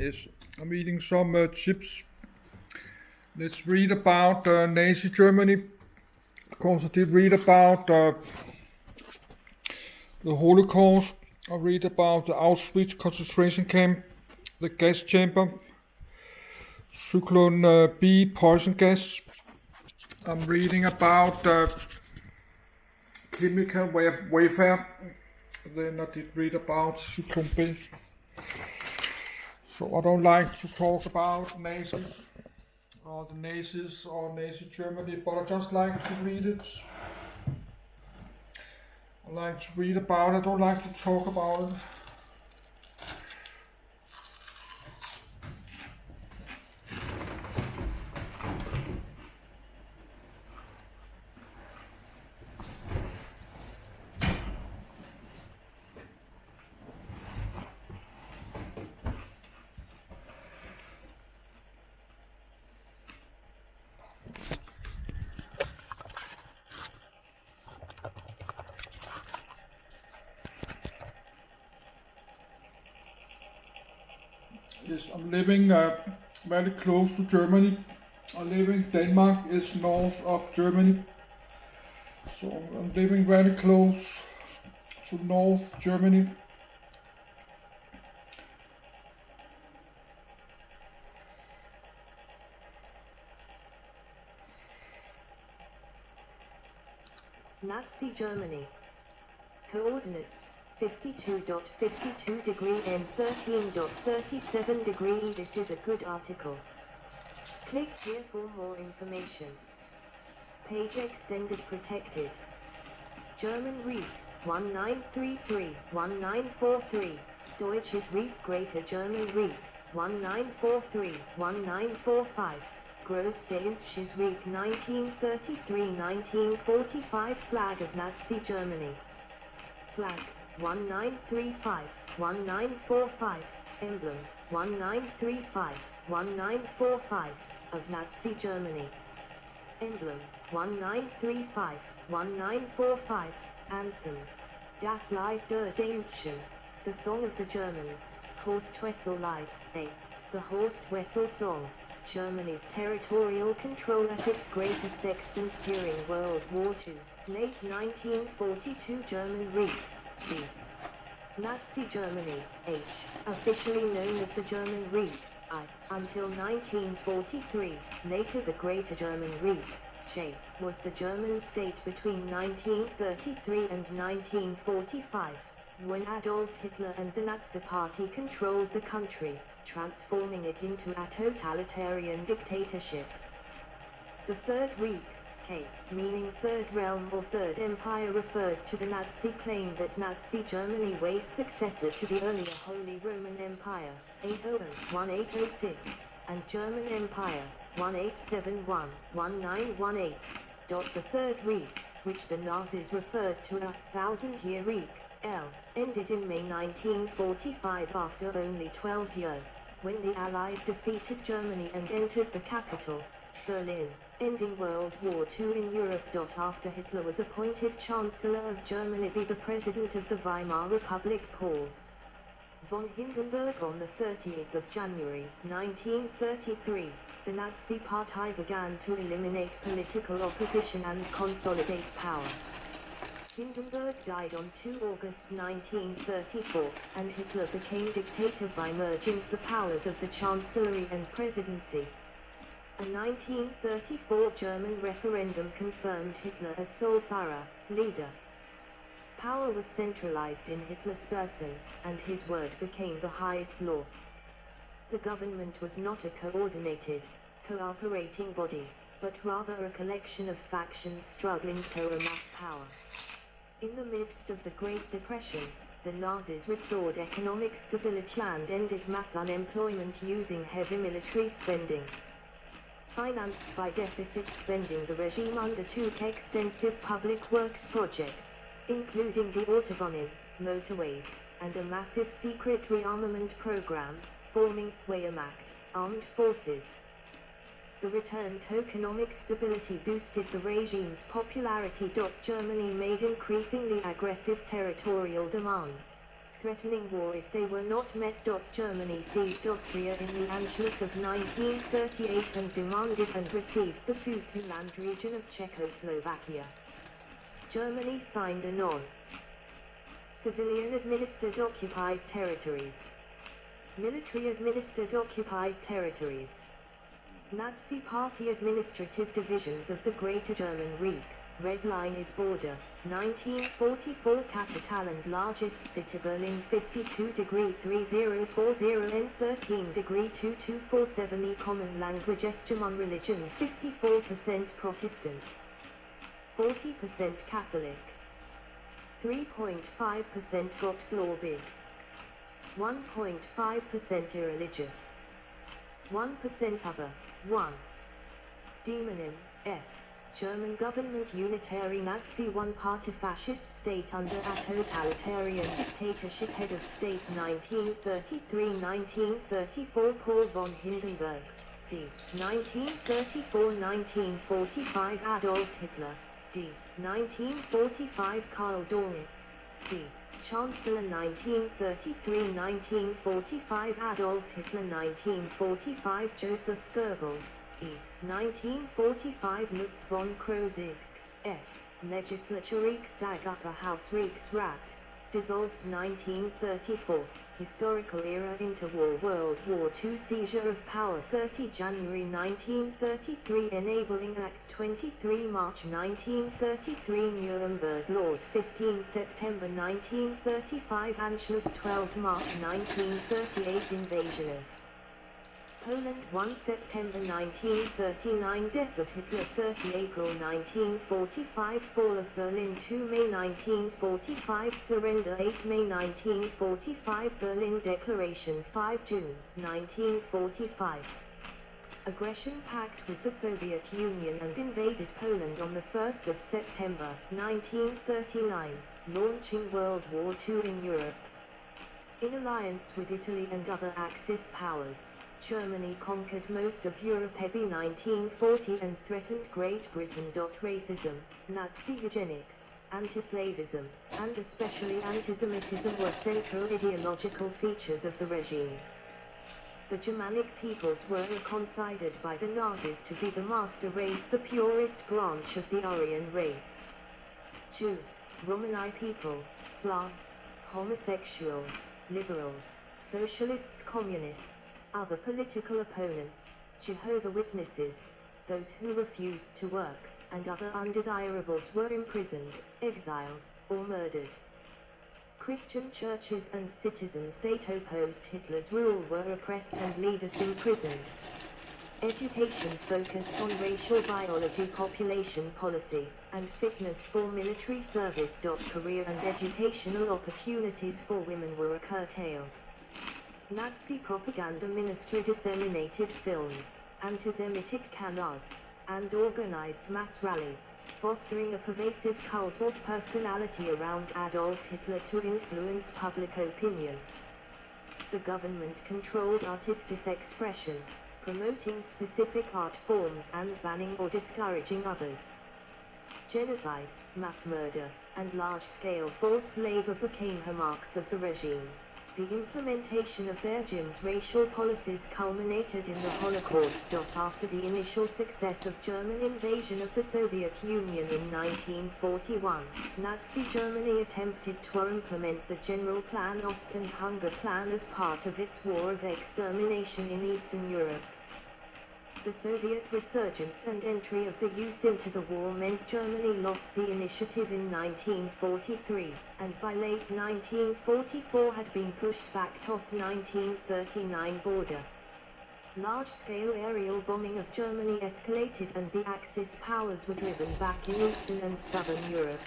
Yes, I'm eating some chips. Let's read about Nazi Germany. Because I did read about the Holocaust. I read about the Auschwitz concentration camp, the gas chamber, Zyklon B poison gas. I'm reading about chemical warfare. Then I did read about Zyklon B. So I don't like to talk about Nazi or the Nazis or Nazi Germany, but I just like to read it. I like to read about it. I don't like to talk about it. Yes, I'm living very close to Germany. I live in Denmark, is north of Germany. So I'm living very close to North Germany. Nazi Germany. Coordinates 52.52 degree and 13.37 degree. This is a good article. Click here for more information. Page extended protected. German Reich 1933-1943. Deutsches Reich Greater German Reich 1943-1945. Großdeutsches Reich 1933-1945. Flag of Nazi Germany. Flag 1935-1945. Emblem 1935-1945 of Nazi Germany. Emblem 1935-1945. Anthems. Das Lied der Deutschen. The Song of the Germans. Horst-Wessel-Lied. The Horst-Wessel Song. Germany's territorial control at its greatest extent during World War II. Late 1942 German Reich. B. Nazi Germany. H. Officially known as the German Reich. I. Until 1943, later the Greater German Reich. J. Was the German state between 1933 and 1945, when Adolf Hitler and the Nazi Party controlled the country, transforming it into a totalitarian dictatorship. The Third Reich, K, meaning Third Realm or Third Empire, referred to the Nazi claim that Nazi Germany was successor to the earlier Holy Roman Empire, 800-1806, and German Empire, 1871-1918. The Third Reich, which the Nazis referred to as Thousand-Year Reich, L, ended in May 1945 after only 12 years, when the Allies defeated Germany and entered the capital, Berlin, ending World War II in Europe. After Hitler was appointed Chancellor of Germany by the President of the Weimar Republic Paul von Hindenburg on the 30th of January 1933, the Nazi Party began to eliminate political opposition and consolidate power. Hindenburg died on 2 August 1934, and Hitler became dictator by merging the powers of the Chancellery and Presidency. A 1934 German referendum confirmed Hitler as sole Führer, leader. Power was centralized in Hitler's person, and his word became the highest law. The government was not a coordinated, cooperating body, but rather a collection of factions struggling to amass power. In the midst of the Great Depression, the Nazis restored economic stability and ended mass unemployment using heavy military spending. Financed by deficit spending, the regime undertook extensive public works projects, including the Autobahnen, motorways, and a massive secret rearmament program, forming Wehrmacht, armed forces. The return to economic stability boosted the regime's popularity. Germany made increasingly aggressive territorial demands. threatening war if they were not met. Germany seized Austria in the Anschluss of 1938 and demanded and received the Sudetenland region of Czechoslovakia. Germany signed a non-civilian-administered occupied territories. Military-administered occupied territories. Nazi Party administrative divisions of the Greater German Reich. Red line is border. 1944 capital and largest city Berlin 52°3040 and 13°2247 common language Estiman religion 54% Protestant, 40% Catholic, 3.5% Gottgläubig, 1.5% irreligious, 1% other, 1. Demonym, S. German government unitary Nazi one-party fascist state under a totalitarian dictatorship head of state 1933-1934 Paul von Hindenburg, c. 1934-1945 Adolf Hitler, d. 1945 Karl Donitz, c. Chancellor 1933-1945 Adolf Hitler 1945 Joseph Goebbels, E. 1945 Lutz von Krosigk, F. Legislature Riksdag Upper House Riksrat, dissolved 1934, historical era interwar World War II seizure of power 30 January 1933 enabling Act 23 March 1933 Nuremberg Laws 15 September 1935 Anschluss 12 March 1938 Invasion of Poland 1 September 1939 Death of Hitler 30 April 1945 Fall of Berlin 2 May 1945 Surrender 8 May 1945 Berlin Declaration 5 June 1945 Aggression pact with the Soviet Union and invaded Poland on the 1st of September 1939, launching World War II in Europe. In alliance with Italy and other Axis powers, Germany conquered most of Europe in 1940 and threatened Great Britain. Racism, Nazi eugenics, anti-Slavism, and especially antisemitism were central ideological features of the regime. The Germanic peoples were considered by the Nazis to be the master race, the purest branch of the Aryan race. Jews, Romani people, Slavs, homosexuals, liberals, socialists, communists, other political opponents, Jehovah's Witnesses, those who refused to work, and other undesirables were imprisoned, exiled, or murdered. Christian churches and citizens that opposed Hitler's rule were oppressed and leaders imprisoned. Education focused on racial biology, population policy, and fitness for military service. Career and educational opportunities for women were curtailed. Nazi propaganda ministry disseminated films, anti-Semitic canards, and organized mass rallies, fostering a pervasive cult of personality around Adolf Hitler to influence public opinion. The government controlled artistic expression, promoting specific art forms and banning or discouraging others. Genocide, mass murder, and large-scale forced labor became hallmarks of the regime. The implementation of their regime's racial policies culminated in the Holocaust. After the initial success of German invasion of the Soviet Union in 1941, Nazi Germany attempted to implement the General Plan Ost and Hunger Plan as part of its war of extermination in Eastern Europe. The Soviet resurgence and entry of the US into the war meant Germany lost the initiative in 1943, and by late 1944 had been pushed back off 1939 border. Large-scale aerial bombing of Germany escalated and the Axis powers were driven back in Eastern and Southern Europe.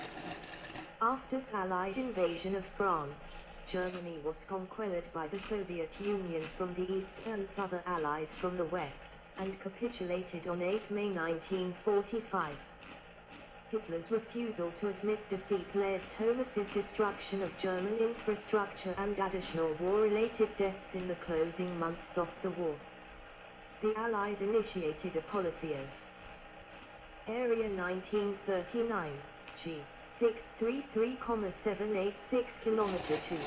After the Allied invasion of France, Germany was conquered by the Soviet Union from the east and other allies from the west, and capitulated on 8 May 1945. Hitler's refusal to admit defeat led to massive destruction of German infrastructure and additional war-related deaths in the closing months of the war. The Allies initiated a policy of Area 1939, G, 633,786 kilometer to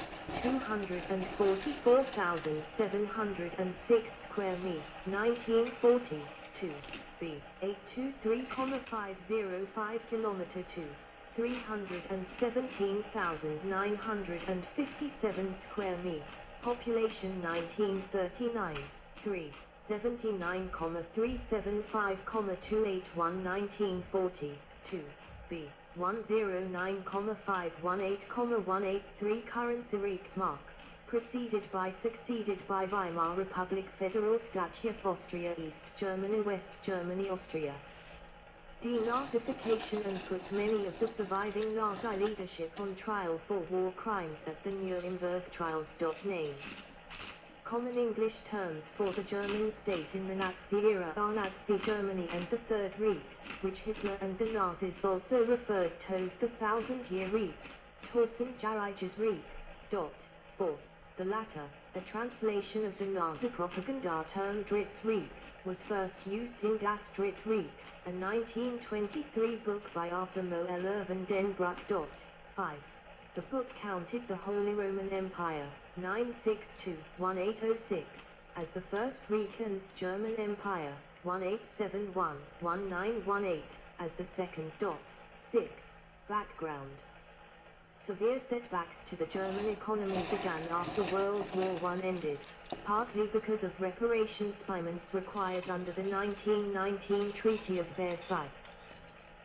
244,706 square mi, 1940, to B, 823,505 kilometer to 317,957 square mi, population 1939, 3, 79,375,281 1940, 2, B, 109,518,183 currency Reichsmark, succeeded by Weimar Republic Federal Statue of Austria East Germany West Germany Austria. Denazification and put many of the surviving Nazi leadership on trial for war crimes at the Nuremberg trials. Name. Common English terms for the German state in the Nazi era are Nazi Germany and the Third Reich, which Hitler and the Nazis also referred to as the Thousand-Year Reich, Tausendjähriges Reich. 4. The latter, a translation of the Nazi propaganda term Drittes Reich, was first used in Das Dritte Reich, a 1923 book by Arthur Moeller van den Bruck. 5. The book counted the Holy Roman Empire, 962-1806, as the First Reich and German Empire, 1871-1918, as the Second. 6. Background. Severe setbacks to the German economy began after World War I ended, partly because of reparations payments required under the 1919 Treaty of Versailles.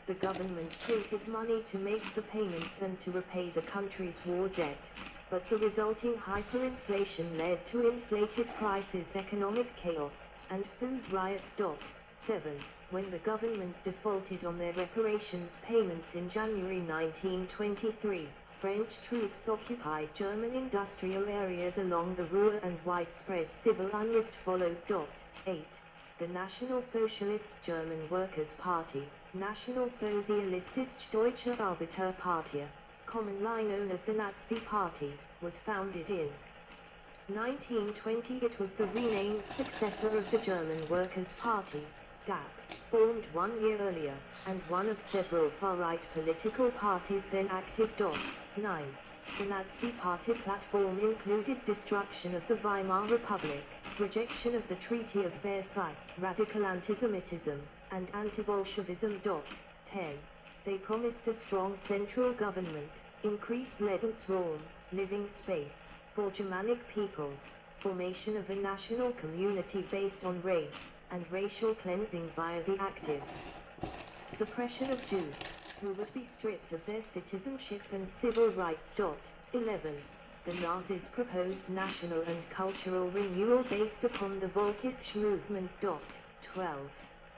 The government printed money to make the payments and to repay the country's war debt, but the resulting hyperinflation led to inflated prices, economic chaos, and food riots. 7. When the government defaulted on their reparations payments in January 1923, French troops occupied German industrial areas along the Ruhr and widespread civil unrest followed. 8. The National Socialist German Workers' Party, National Sozialistische Deutsche Arbeiterpartei, commonly known as the Nazi Party, was founded in 1920. It was the renamed successor of the German Workers' Party, DAP, formed 1 year earlier, and one of several far-right political parties then active. 9. The Nazi Party platform included destruction of the Weimar Republic, rejection of the Treaty of Versailles, radical anti-Semitism, and anti-Bolshevism. 10. They promised a strong central government, increased Lebensraum, living space, for Germanic peoples, formation of a national community based on race, and racial cleansing via the active suppression of Jews, who would be stripped of their citizenship and civil rights. 11. The Nazis proposed national and cultural renewal based upon the Volkisch movement. 12.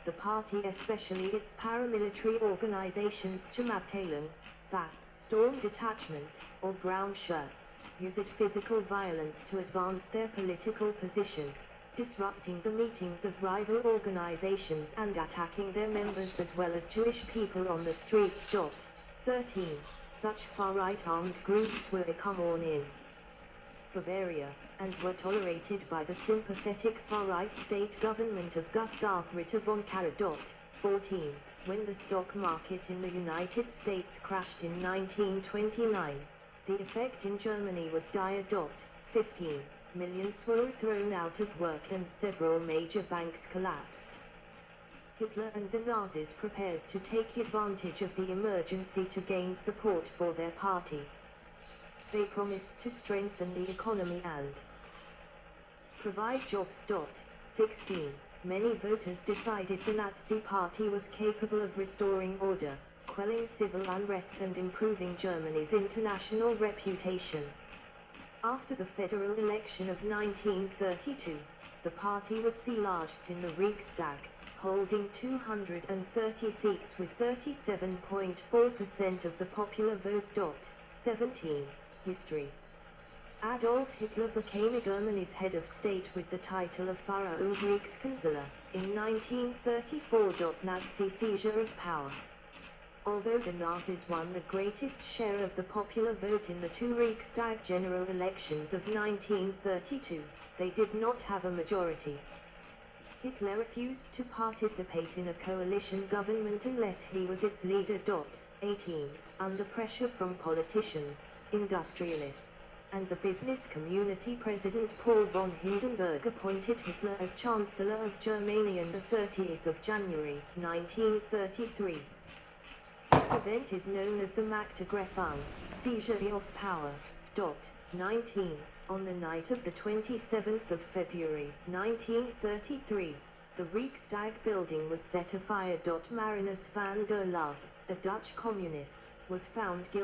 The party, especially its paramilitary organizations Sturmabteilung, SA, Storm Detachment, or Brown Shirts, used physical violence to advance their political position, disrupting the meetings of rival organizations and attacking their members as well as Jewish people on the streets. 13. Such far-right armed groups were common in Bavaria, and were tolerated by the sympathetic far-right state government of Gustav Ritter von Kahr. 14. When the stock market in the United States crashed in 1929, the effect in Germany was dire. 15. Millions were thrown out of work and several major banks collapsed. Hitler and the Nazis prepared to take advantage of the emergency to gain support for their party. They promised to strengthen the economy and provide jobs. 16. Many voters decided the Nazi Party was capable of restoring order, quelling civil unrest and improving Germany's international reputation. After the federal election of 1932, the party was the largest in the Reichstag, holding 230 seats with 37.4% of the popular vote. 17. History. Adolf Hitler became Germany's head of state with the title of Führer und Reichskanzler in 1934. Nazi seizure of power. Although the Nazis won the greatest share of the popular vote in the two Reichstag general elections of 1932, they did not have a majority. Hitler refused to participate in a coalition government unless he was its leader. 18. Under pressure from politicians, industrialists, and the business community, President Paul von Hindenburg appointed Hitler as Chancellor of Germany on the 30th of January, 1933. This event is known as the Machtergreifung, seizure of power. 19. On the night of the 27th of February, 1933, the Riksdag building was set afire. Marinus van der Lubbe, a Dutch communist, was found guilty